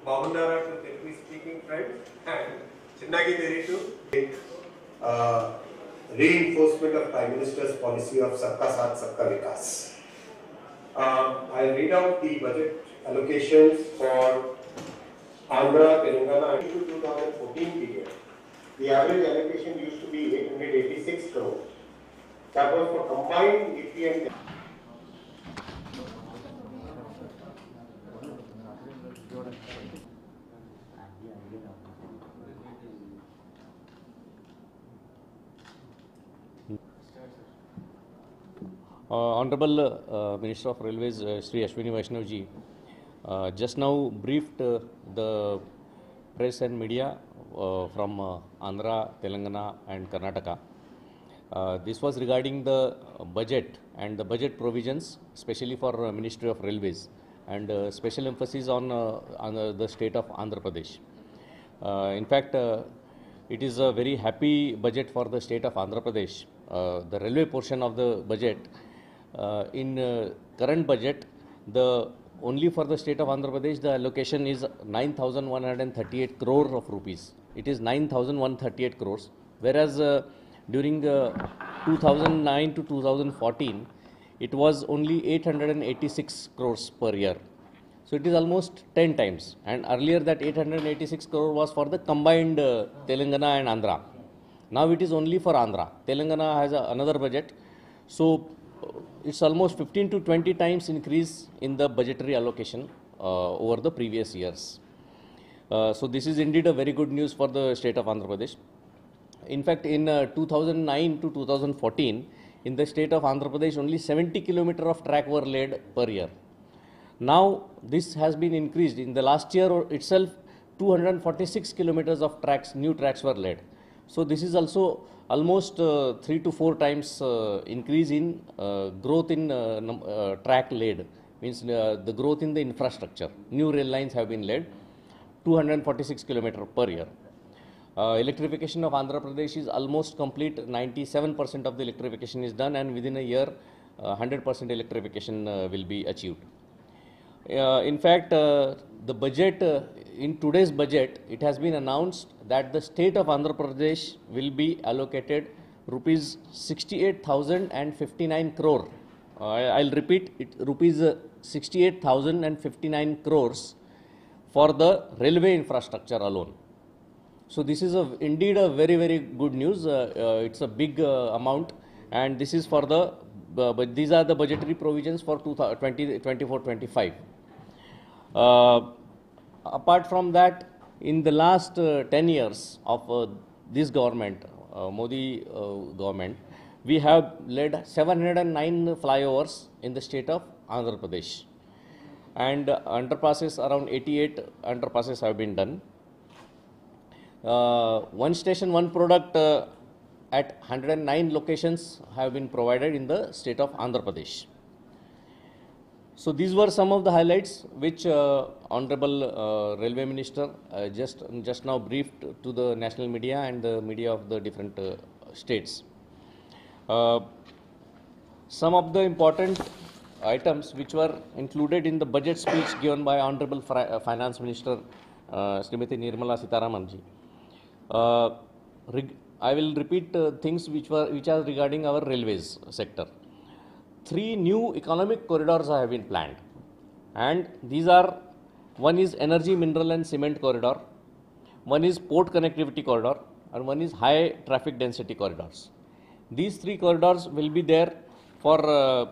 Bhavandara to Telugu speaking friends and Chinnagi Deri to reinforcement of Prime Minister's policy of Sabka Saath Sabka Vikas. I read out the budget allocations for Andhra, Telangana until 2014 period. The average allocation used to be 886 crore. That was for combined AP and Honorable Minister of Railways, Sri Ashwini Vaishnavji, just now briefed the press and media from Andhra, Telangana and Karnataka. This was regarding the budget and the budget provisions, especially for Ministry of Railways, and special emphasis on the state of Andhra Pradesh. In fact, it is a very happy budget for the state of Andhra Pradesh. The railway portion of the budget, in current budget, only for the state of Andhra Pradesh, the allocation is 9,138 crore of rupees. It is 9,138 crores, whereas during 2009 to 2014, it was only 886 crores per year. So it is almost 10 times. And earlier that 886 crore was for the combined Telangana and Andhra. Now it is only for Andhra. Telangana has another budget. So it's almost 15 to 20 times increase in the budgetary allocation over the previous years. So this is indeed a very good news for the state of Andhra Pradesh. In fact, in 2009 to 2014, in the state of Andhra Pradesh, only 70 kilometers of track were laid per year. Now this has been increased. In the last year itself, 246 kilometers of tracks, new tracks were laid. So this is also almost 3 to 4 times increase in growth in track laid, means the growth in the infrastructure. New rail lines have been laid, 246 kilometers per year. Electrification of Andhra Pradesh is almost complete. 97% of the electrification is done, and within a year 100% electrification will be achieved. In fact, the budget, in today's budget, it has been announced that the state of Andhra Pradesh will be allocated rupees 68,059 crore. I'll repeat it, rupees 68,059 crores for the railway infrastructure alone. So this is indeed a very, very good news. It's a big amount, and this is for the, but these are the budgetary provisions for 2024-25. Apart from that, in the last 10 years of this government, Modi government, we have led 709 flyovers in the state of Andhra Pradesh, and underpasses, around 88 underpasses have been done. One station, one product at 109 locations have been provided in the state of Andhra Pradesh. So these were some of the highlights which Honorable Railway Minister just now briefed to the national media and the media of the different states. Some of the important items which were included in the budget speech given by Honorable Finance Minister Srimati Nirmala Sitharaman ji. I will repeat things which are regarding our railways sector. 3 new economic corridors have been planned, and these are: one is energy, mineral and cement corridor, one is port connectivity corridor, and one is high traffic density corridors. These 3 corridors will be there for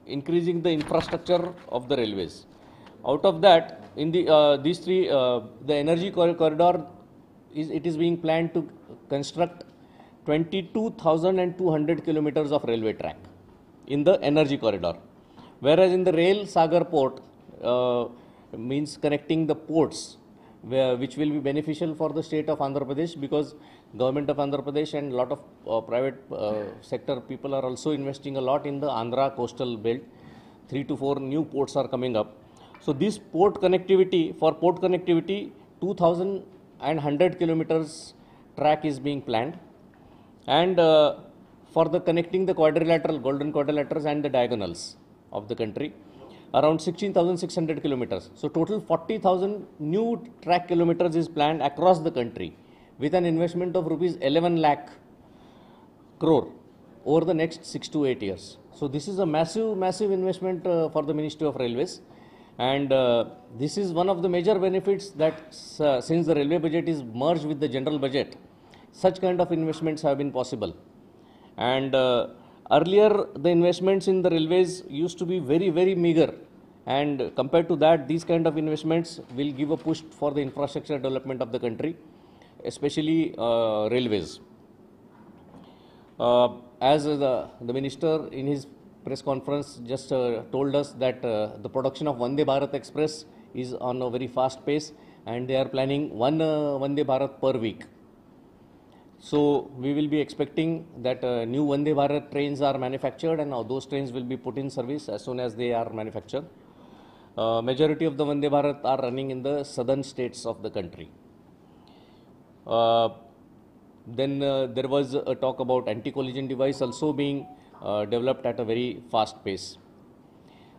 increasing the infrastructure of the railways. Out of that, in these 3, the energy corridor is being planned to construct 22,200 kilometers of railway track in the energy corridor, whereas in the rail Sagar port, means connecting the ports, which will be beneficial for the state of Andhra Pradesh, because government of Andhra Pradesh and lot of private sector people are also investing a lot in the Andhra coastal belt. 3 to 4 new ports are coming up. So this port connectivity, for port connectivity, 2,100 kilometers track is being planned, and for the connecting the quadrilateral, golden quadrilaterals and the diagonals of the country, around 16,600 kilometers. So total 40,000 new track kilometers is planned across the country with an investment of rupees 11 lakh crore over the next 6 to 8 years. So this is a massive investment for the Ministry of Railways, and this is one of the major benefits that since the railway budget is merged with the general budget, such kind of investments have been possible. And earlier the investments in the railways used to be very meager, and compared to that, these kind of investments will give a push for the infrastructure development of the country, especially railways. As the minister in his press conference just told us that the production of Vande Bharat Express is on a very fast pace, and they are planning one Vande Bharat per week. So we will be expecting that new Vande Bharat trains are manufactured, and now those trains will be put in service as soon as they are manufactured. Majority of the Vande Bharat are running in the southern states of the country. Then there was a talk about anti-collision device also being developed at a very fast pace.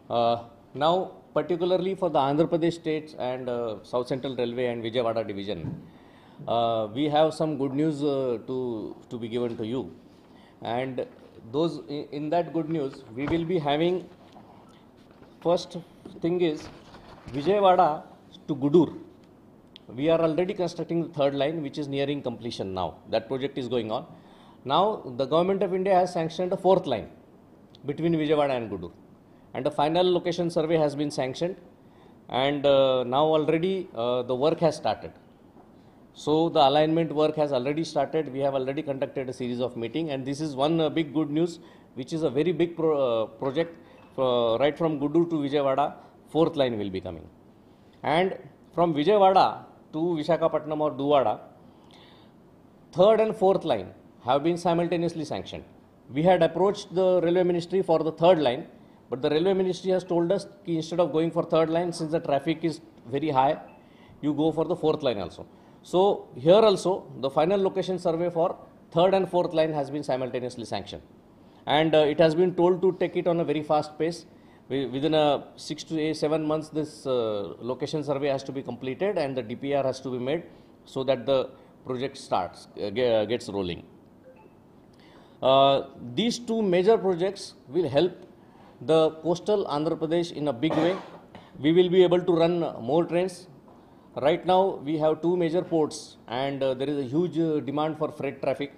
Now, particularly for the Andhra Pradesh states and South Central Railway and Vijaywada division, we have some good news to be given to you. And those in that good news, we will be having, first thing is Vijaywada to Gudur. We are already constructing the third line, which is nearing completion now. That project is going on. Now, the government of India has sanctioned a fourth line between Vijaywada and Gudur. And the final location survey has been sanctioned. And now already the work has started. So, the alignment work has already started. We have already conducted a series of meetings. And this is one big good news, which is a very big project. Right from Gudur to Vijaywada, fourth line will be coming. And from Vijaywada to Visakhapatnam or Duvada, third and fourth line have been simultaneously sanctioned. We had approached the Railway Ministry for the third line, but the Railway Ministry has told us that instead of going for third line, since the traffic is very high, you go for the fourth line also. So here also, the final location survey for third and fourth line has been simultaneously sanctioned. And it has been told to take it on a very fast pace. Within 6 to 7 months, this location survey has to be completed and the DPR has to be made so that the project gets rolling. These two major projects will help the coastal Andhra Pradesh in a big way. We will be able to run more trains. Right now, we have two major ports, and there is a huge demand for freight traffic.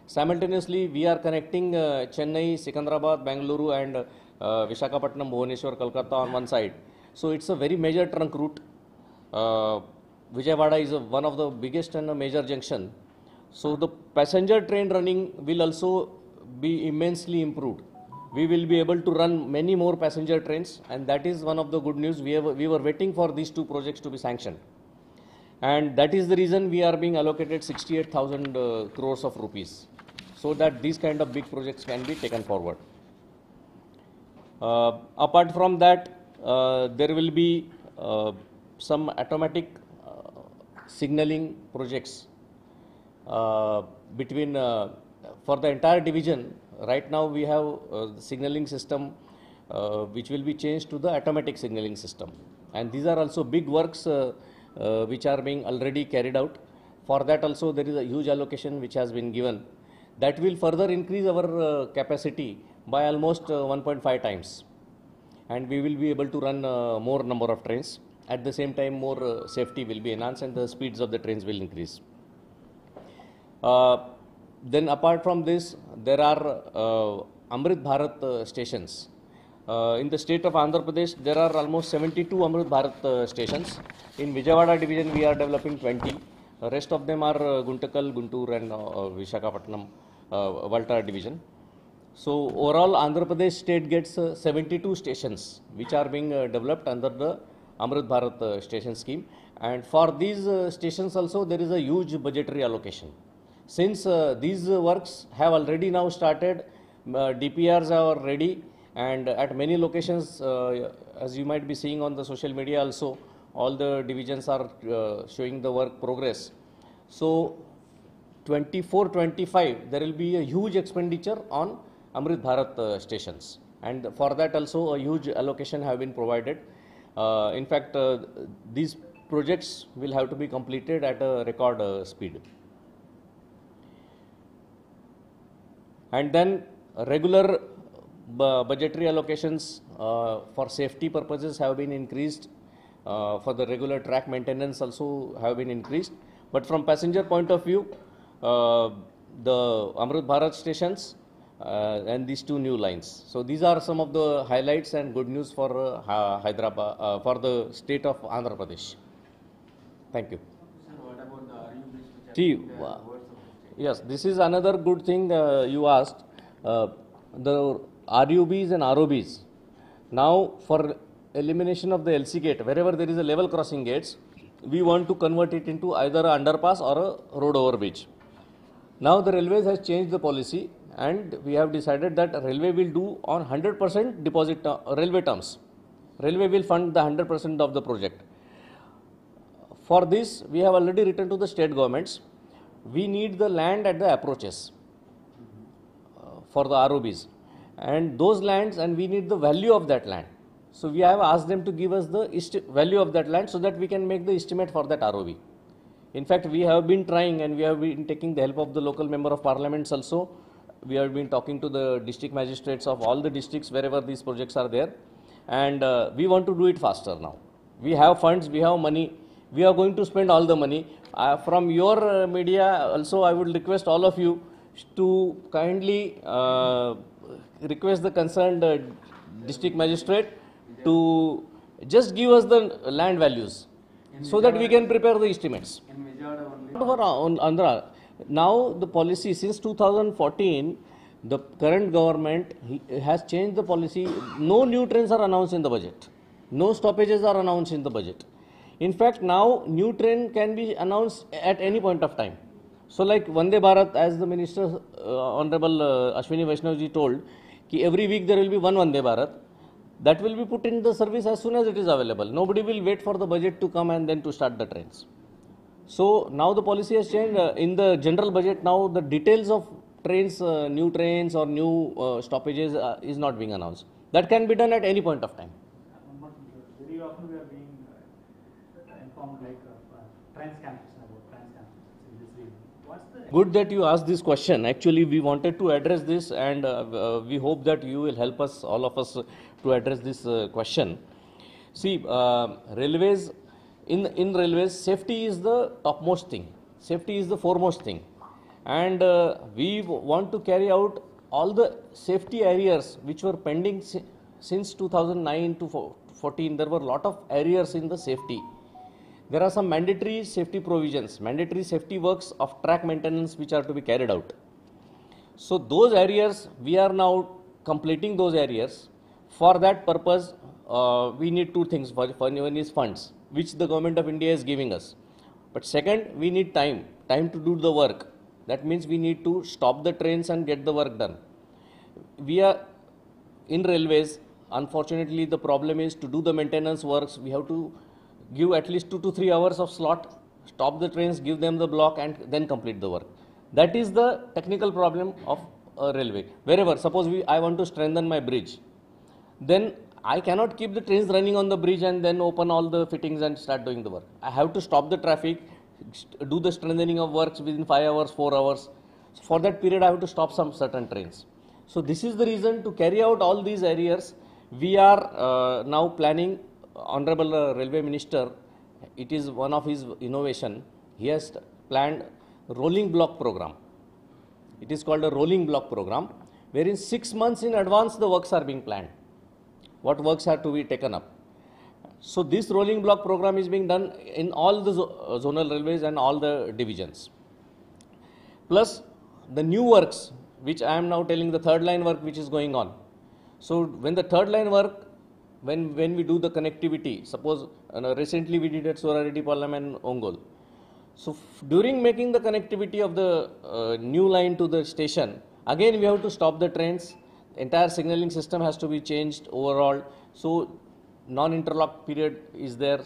Simultaneously, we are connecting Chennai, Secunderabad, Bangalore, and Visakhapatnam, Bhubaneswar, Kolkata on one side. So it's a very major trunk route. Vijaywada is one of the biggest and a major junction. So the passenger train running will also be immensely improved. We will be able to run many more passenger trains, and that is one of the good news. We were waiting for these two projects to be sanctioned. And that is the reason we are being allocated 68,000 crores of rupees, so that these kind of big projects can be taken forward. Apart from that, there will be some automatic signaling projects between for the entire division. Right now we have the signaling system which will be changed to the automatic signaling system, and these are also big works which are being already carried out. For that also there is a huge allocation which has been given. That will further increase our capacity by almost 1.5 times, and we will be able to run more number of trains. At the same time, more safety will be enhanced and the speeds of the trains will increase. Then apart from this, there are Amrit Bharat stations. In the state of Andhra Pradesh, there are almost 72 Amrit Bharat stations. In Vijaywada division, we are developing 20. The rest of them are Guntakal, Guntur and Visakhapatnam, Valta division. So overall, Andhra Pradesh state gets 72 stations which are being developed under the Amrit Bharat station scheme. And for these stations also, there is a huge budgetary allocation. Since these works have already now started, DPRs are ready, and at many locations, as you might be seeing on the social media also, all the divisions are showing the work progress. So 24-25, there will be a huge expenditure on Amrit Bharat stations. and for that also a huge allocation have been provided. In fact, these projects will have to be completed at a record speed. And then regular budgetary allocations for safety purposes have been increased. For the regular track maintenance also have been increased. But from passenger point of view, the Amudbhat stations and these two new lines. So these are some of the highlights and good news for Hyderabad, for the state of Andhra Pradesh. Thank you. Sir, what about the RUBs which are See, in the words of the state? yes, this is another good thing you asked. The RUBs and ROBs. Now, for elimination of the LC gate, wherever there is a level crossing gates, we want to convert it into either a underpass or a road overbridge. Now, the railways has changed the policy, and we have decided that railway will do on 100% deposit railway terms. Railway will fund the 100% of the project. For this, we have already written to the state governments. We need the land at the approaches for the ROBs, and those lands, and we need the value of that land. So we have asked them to give us the value of that land so that we can make the estimate for that ROB. In fact, we have been trying, and we have been taking the help of the local member of parliaments also. We have been talking to the district magistrates of all the districts wherever these projects are there, and we want to do it faster now. We have funds, we have money, we are going to spend all the money. From your media also, I would request all of you to kindly request the concerned district magistrate to just give us the land values so that we can prepare the estimates. In Vijaywada only. For Andhra, now the policy since 2014, the current government has changed the policy. No new trains are announced in the budget. No stoppages are announced in the budget. In fact, now new train can be announced at any point of time. So like Vande Bharat, as the Minister Honorable Ashwini Vaishnavji told, ki every week there will be one Vande Bharat. That will be put in the service as soon as it is available. Nobody will wait for the budget to come and then to start the trains. So now the policy has changed. In the general budget now, the details of trains, new trains or new stoppages is not being announced. That can be done at any point of time. Very often we are being informed like trans cancellation about trans cancellation in this region. What's the Good that you asked this question. Actually, we wanted to address this, and we hope that you will help us, all of us, to address this question. See, railways, in railways, safety is the topmost thing. Safety is the foremost thing. And we want to carry out all the safety areas which were pending since 2009 to 14. There were a lot of areas in the safety. There are some mandatory safety provisions, mandatory safety works of track maintenance which are to be carried out. So those areas, we are now completing those areas. For that purpose, we need two things. One is funds, which the government of India is giving us. But second, we need time to do the work. That means we need to stop the trains and get the work done. We are in railways, unfortunately the problem is to do the maintenance works, we have to give at least 2 to 3 hours of slot, stop the trains, give them the block and then complete the work. That is the technical problem of a railway. Wherever, suppose I want to strengthen my bridge, then I cannot keep the trains running on the bridge and then open all the fittings and start doing the work. I have to stop the traffic, do the strengthening of works within 5 hours, 4 hours. So for that period, I have to stop some certain trains. So this is the reason to carry out all these areas. We are now planning. Honorable Railway Minister, it is one of his innovation. He has planned rolling block program. It is called a rolling block program, wherein 6 months in advance the works are being planned. What works are to be taken up. So this rolling block program is being done in all the zonal railways and all the divisions. Plus the new works, which I am now telling, the third line work which is going on. So when the third line work, when we do the connectivity, suppose recently we did at Sorareddy Palam and Ongol. So during making the connectivity of the new line to the station, again we have to stop the trains. Entire signaling system has to be changed overall. So non-interlock period is there.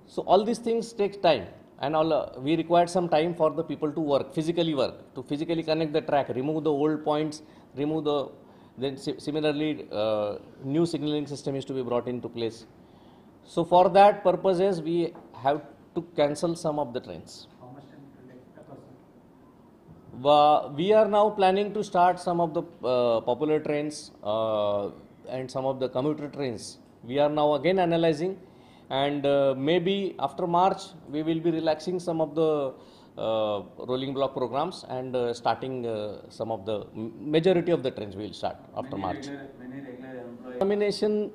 So all these things take time, and we required some time for the people to work, to physically connect the track, remove the old points, remove the Then similarly, new signaling system is to be brought into place. So for that purposes, we have to cancel some of the trains. How much time it will take approximately? We are now planning to start some of the popular trains and some of the commuter trains. We are now again analyzing, and maybe after March we will be relaxing some of the rolling block programs and starting some of the majority of the trains we will start after March. Many regular employees. Examination,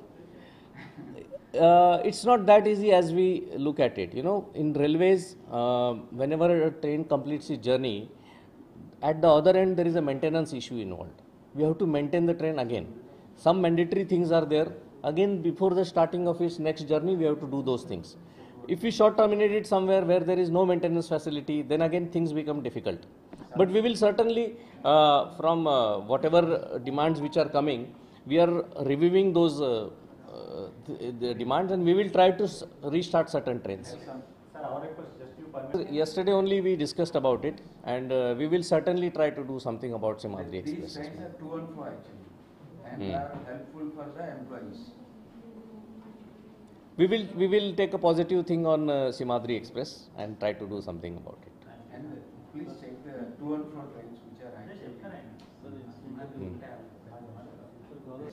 it's not that easy as we look at it. You know, in railways, whenever a train completes its journey, at the other end there is a maintenance issue involved. We have to maintain the train again. Some mandatory things are there. Again, before the starting of its next journey, we have to do those things. If we short terminate it somewhere where there is no maintenance facility, then again things become difficult. But we will certainly, from whatever demands which are coming, we are reviewing those the demands, and we will try to restart certain trains. Sir, our request, just you permit. Yesterday only we discussed about it, and we will certainly try to do something about Simhadri These Express. trains are to and fro actually, and are helpful for the employees. We will take a positive thing on Simhadri Express and try to do something about it. And please check the to and fro trains which are actually.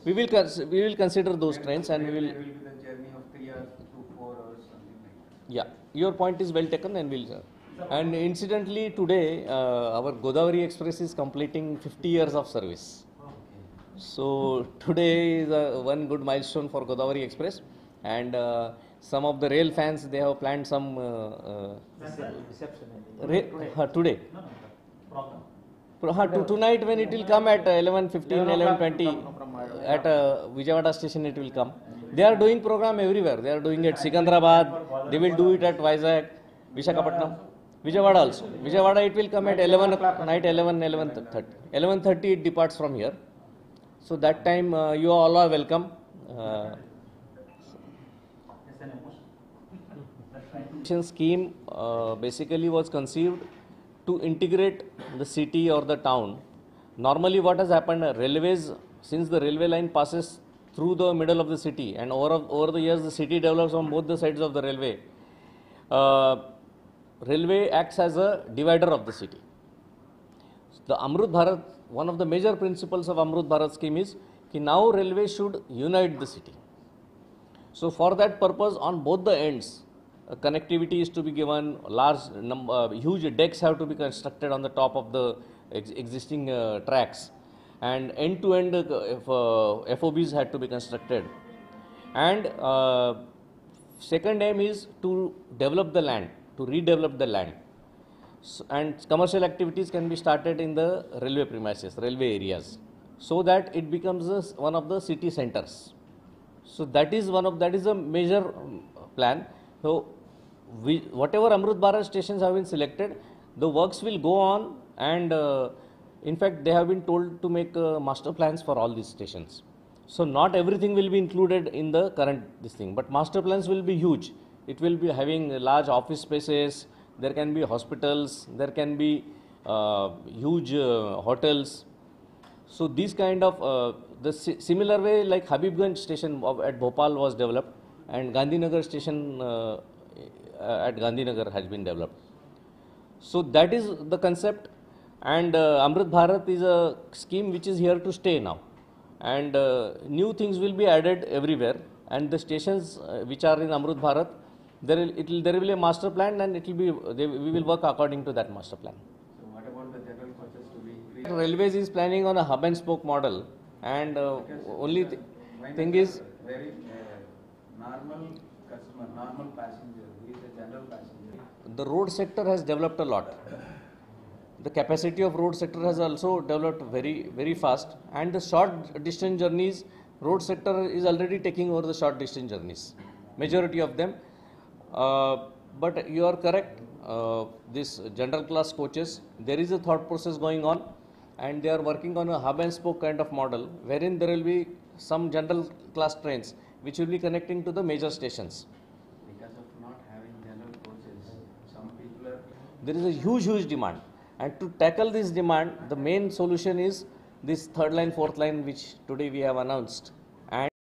We will consider those trains, and we will. There will be the journey of 3 hours to 4 hours, something like that. Yeah, your point is well taken, and we'll. And incidentally, today our Godavari Express is completing 50 years of service. So today is one good milestone for Godavari Express, and some of the rail fans, they have planned some Reception. today. No, program. Tonight when it will come at 11:15, 11:20 at Vijaywada station it will come. They are doing program everywhere. They are doing at Sikandrabad. They will do it at Vizag, Visakhapatnam, Vijaywada also. Vijaywada it will come at 11 o'clock night, 11:30. 11:30 it departs from here. So that time you all are welcome. It's an emotion. That's right. Allocation scheme basically was conceived to integrate the city or the town. Normally what has happened, railways, since the railway line passes through the middle of the city, and over the years the city develops on both the sides of the railway, railway acts as a divider of the city. The Amrut Bharat, one of the major principles of Amrut Bharat scheme is that now railway should unite the city. So for that purpose, on both the ends, connectivity is to be given, huge decks have to be constructed on the top of the existing tracks, and end-to-end FOBs had to be constructed. And second aim is to develop the land, to redevelop the land. And commercial activities can be started in the railway premises, railway areas, so that it becomes one of the city centers. So that is a major plan. So whatever Amrut Bharat stations have been selected, the works will go on, and in fact they have been told to make master plans for all these stations. So not everything will be included in the current this thing, but master plans will be huge. It will be having large office spaces, there can be hospitals, there can be huge hotels. So these kind of, similar way like Habibganj station at Bhopal was developed, and Gandhinagar station at Gandhinagar has been developed. So that is the concept, and Amrut Bharat is a scheme which is here to stay now, and new things will be added everywhere, and the stations which are in Amrut Bharat, there will be a master plan, and we will work according to that master plan. So what about the general coaches to be increased? Railways is planning on a hub and spoke model, and only thing is very normal customer, normal passenger, who is a general passenger. the road sector has developed a lot. The capacity of road sector has also developed very, very fast, and the short distance journeys, road sector is already taking over the short distance journeys, majority of them. But you are correct, this general class coaches, there is a thought process going on, and they are working on a hub and spoke kind of model, wherein there will be some general class trains which will be connecting to the major stations. Because of not having general coaches, some people are. There is a huge demand, and to tackle this demand, the main solution is this third line, fourth line which today we have announced, and